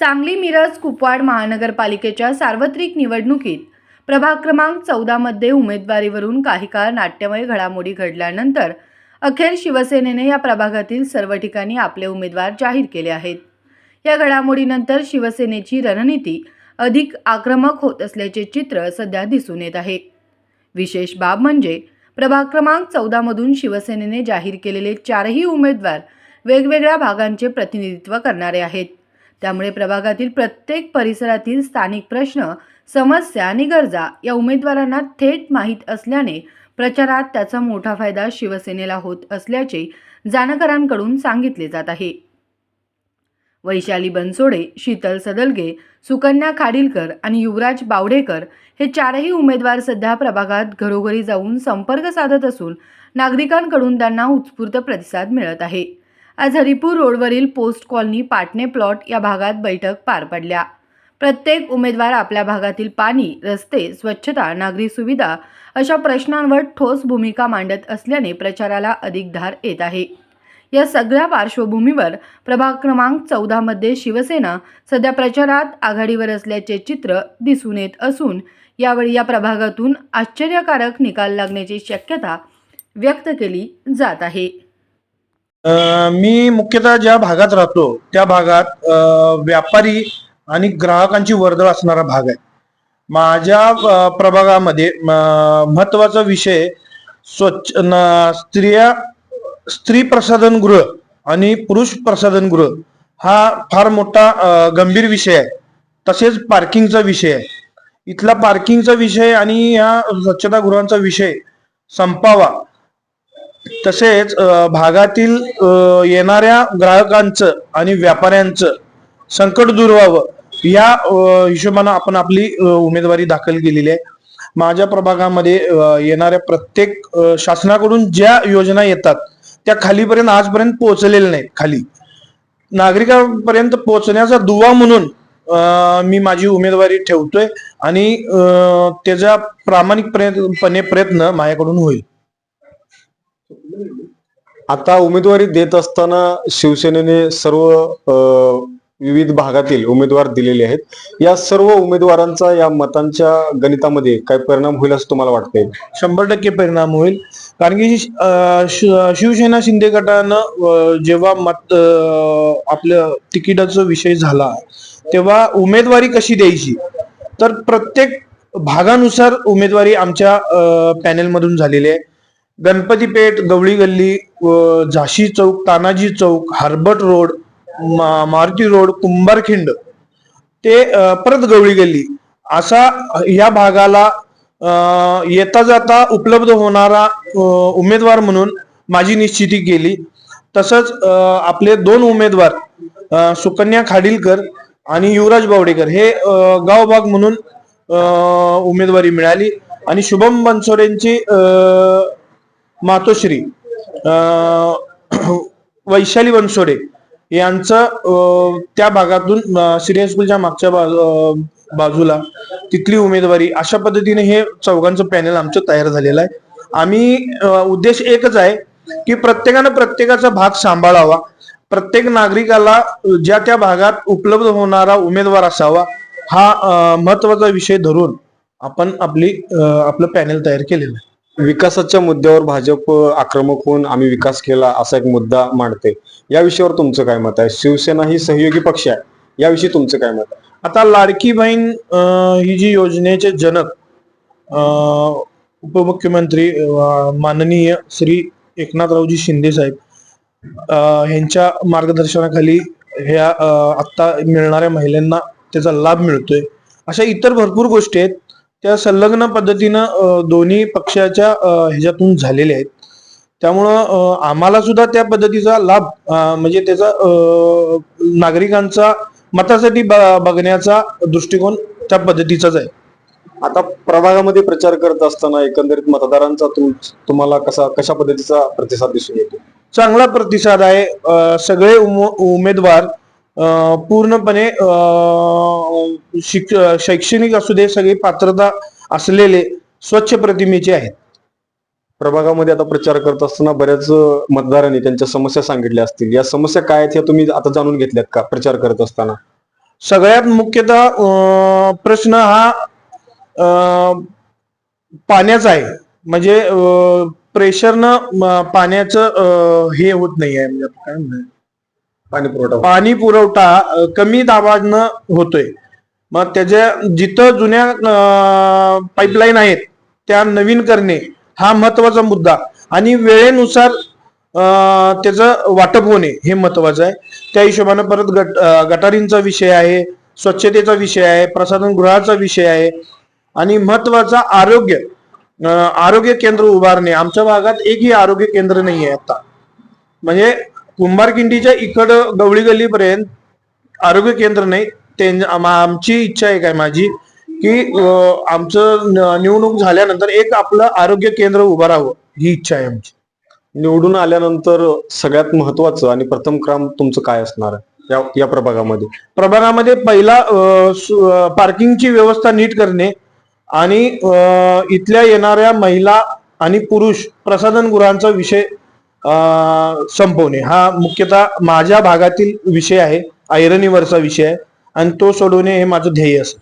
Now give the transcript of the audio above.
सांगली मिरज कुपवाड महानगरपालिकेच्या सार्वत्रिक निवडणुकीत प्रभाग क्रमांक 14 मध्ये उमेदवारीवरून काही काळ नाट्यमय घडामोडी घडल्यानंतर अखेर शिवसेनेने या प्रभागातील सर्व ठिकाणी आपले उमेदवार जाहीर केले आहेत। या घडामोडीनंतर शिवसेनेची रणनीती अधिक आक्रमक होत असल्याचे चित्र सध्या दिसून येत आहे। विशेष बाब म्हणजे प्रभाग क्रमांक 14 मधून शिवसेनेने जाहीर केलेले चारही उमेदवार वेगवेगळ्या भागांचे प्रतिनिधित्व करणारे आहेत। त्यामुळे प्रभागातील प्रत्येक परिसरातील स्थानिक प्रश्न, समस्या आणि गरजा या उमेदवारांना थेट माहीत असल्याने प्रचारात त्याचा मोठा फायदा शिवसेनेला होत असल्याचे जाणकारांकडून सांगितले जात आहे। वैशाली बनसोडे, शीतल सदलगे, सुकन्या खाडीलकर आणि युवराज बावडेकर हे चारही उमेदवार सध्या प्रभागात घरोघरी जाऊन संपर्क साधत असून नागरिकांकडून त्यांना उत्स्फूर्त प्रतिसाद मिळत आहे। आज हरिपूर रोडवरील पोस्ट कॉलनी पाटणे प्लॉट या भागात बैठक पार पडल्या। प्रत्येक उमेदवार आपल्या भागातील पाणी, रस्ते, स्वच्छता, नागरी सुविधा अशा प्रश्नांवर ठोस भूमिका मांडत असल्याने प्रचाराला अधिक धार येत आहे। या सगळ्या पार्श्वभूमीवर प्रभाग क्रमांक 14 मध्ये शिवसेना सध्या प्रचारात आघाडीवर असल्याचे चित्र दिसून येत असून यावेळी या प्रभागातून आश्चर्यकारक निकाल लागण्याची शक्यता व्यक्त केली जात आहे। मी मुख्यतः ज्या भागात राहतो त्या भागात व्यापारी आणि ग्राहकांची वर्दळ असणारा भाग आहे। माझ्या प्रभागामध्ये महत्वाचा विषय स्त्री प्रसाधनगृह आणि पुरुष प्रसाधनगृह हा फार मोठा गंभीर विषय आहे। तसेच पार्किंगचा विषय आहे। इथला पार्किंगचा विषय आणि या स्वच्छतागृहांचा विषय संपावा, तसेच भागातील येणाऱ्या ग्राहकांचं आणि व्यापाऱ्यांचं संकट दूर व्हावं या हिशोबाने आपण आपली उमेदवारी दाखल केलेली आहे। माझ्या प्रभागामध्ये येणाऱ्या प्रत्येक शासनाकडून ज्या योजना येतात त्या खालीपर्यंत आजपर्यंत पोहोचलेल्या नाहीत। खाली नागरिकांपर्यंत पोहोचण्याचा दुवा म्हणून मी माझी उमेदवारी ठेवतोय आणि त्याचा प्रामाणिकपणे प्रयत्न माझ्याकडून होईल। आता उमेदवारी देत असताना शिवसेनेने सर्व विविध भागातील उमेदवार दिलेले आहेत। या सर्व उमेदवारांचा या मतांच्या गणितामध्ये काय परिणाम होईल असं तुम्हाला वाटतंय? 100% परिणाम होईल। कारण की शिवसेना शिंदे गटानं जेव्हा आपल्या तिकिटाचा विषय झाला तेव्हा उमेदवारी कशी द्यायची तर प्रत्येक भागानुसार उमेदवारी आमच्या पॅनेल मधून झालेली आहे। गणपती पेठ, गवळी गल्ली, झाशी चौक, तानाजी चौक, हार्बर्ट रोड, मारुती रोड, कुंभारखिंड ते परत गवळी गल्ली असा या भागाला येता जाता उपलब्ध होणारा उमेदवार म्हणून माझी निश्चिती केली। तसंच आपले दोन उमेदवार सुकन्या खाडीलकर आणि युवराज बावडेकर हे गावभाग म्हणून उमेदवारी मिळाली आणि शुभम बनसोडेंची मातोश्री वैशाली बनसोडे यांचं त्या भागातून सिरी हायस्कूलच्या मागच्या बाजूला तिथली उमेदवारी, अशा पद्धतीने हे चौघांचं पॅनल आमचं तयार झालेलं आहे। आम्ही उद्देश एकच आहे की प्रत्येकानं प्रत्येकाचा भाग सांभाळावा, प्रत्येक नागरिकाला ज्या त्या भागात उपलब्ध होणारा उमेदवार असावा हा महत्वाचा विषय धरून आपण आपलं पॅनल तयार केलेलं आहे। विकासाच्या मुद्द्यावर भाजप आक्रमक होऊन आम्ही विकास केला असा एक मुद्दा मांडते, या विषयावर तुमचं काय मत आहे? शिवसेना ही सहयोगी पक्ष आहे, याविषयी तुमचं काय मत आहे? आता लाडकी बहीण ही जी योजनेचे जनक उपमुख्यमंत्री माननीय श्री एकनाथरावजी शिंदे साहेब यांच्या मार्गदर्शनाखाली ह्या आता मिळणाऱ्या महिलांना त्याचा लाभ मिळतोय। अशा इतर भरपूर गोष्टी आहेत त्या संलग्न पद्धतीनं दोन्ही पक्षाच्या ह्याच्यातून झालेल्या आहेत। त्यामुळं आम्हाला सुद्धा त्या पद्धतीचा लाभ म्हणजे त्याचा नागरिकांचा मतासाठी बघण्याचा दृष्टिकोन त्या पद्धतीचाच आहे। आता प्रभागामध्ये प्रचार करत असताना एकंदरीत मतदारांचा तुम्हाला कशा पद्धतीचा प्रतिसाद दिसून येतो? चांगला प्रतिसाद आहे। सगळे उमेदवार पूर्णपणे शैक्षणिक असू दे, सगळी पात्रता असलेले स्वच्छ प्रतिमेचे आहेत। प्रभागामध्ये आता प्रचार करत असताना बऱ्याच मतदारांनी त्यांच्या समस्या सांगितल्या असतील, या समस्या काय आहेत हे तुम्ही आता जाणून घेतल्यात का प्रचार करत असताना? सगळ्यात मुख्यतः प्रश्न हा पाण्याचा आहे. म्हणजे प्रेशरनं पाण्याचं हे होत नाही आहे. म्हणजे काय म्हणणार, पाणी पुरवठा कमी दाबानं होतोय. मग त्याच्या जिथं जुन्या पाईपलाईन आहेत त्या नवीन करणे हा महत्वाचा मुद्दा, आणि वेळेनुसार त्याचं वाटप होणे हे महत्वाचं आहे. त्या हिशोबानं परत गटारींचा विषय आहे, स्वच्छतेचा विषय आहे, प्रसाधन गृहाचा विषय आहे, आणि महत्वाचा आरोग्य केंद्र उभारणे. आमच्या भागात एकही आरोग्य केंद्र नाही आहे आता. म्हणजे कुंभारकिंडीच्या इकडं गवळी गल्लीपर्यंत आरोग्य केंद्र नाही. आमची इच्छा आहे, काय माझी, की आमचं निवडणूक झाल्यानंतर एक आपलं आरोग्य केंद्र उभं राहावं, ही इच्छा आहे आमची. निवडून आल्यानंतर सगळ्यात महत्वाचं आणि प्रथम काम तुमचं काय असणार आहे या प्रभागामध्ये? पहिला पार्किंगची व्यवस्था नीट करणे, आणि इथल्या येणाऱ्या महिला आणि पुरुष प्रसाधन गृहांचा विषय संपवणे हा मुख्यतः माझ्या भागातील विषय आहे, ऐरणीवरचा विषय आहे, आणि तो सोडवणे हे माझं ध्येय असेल.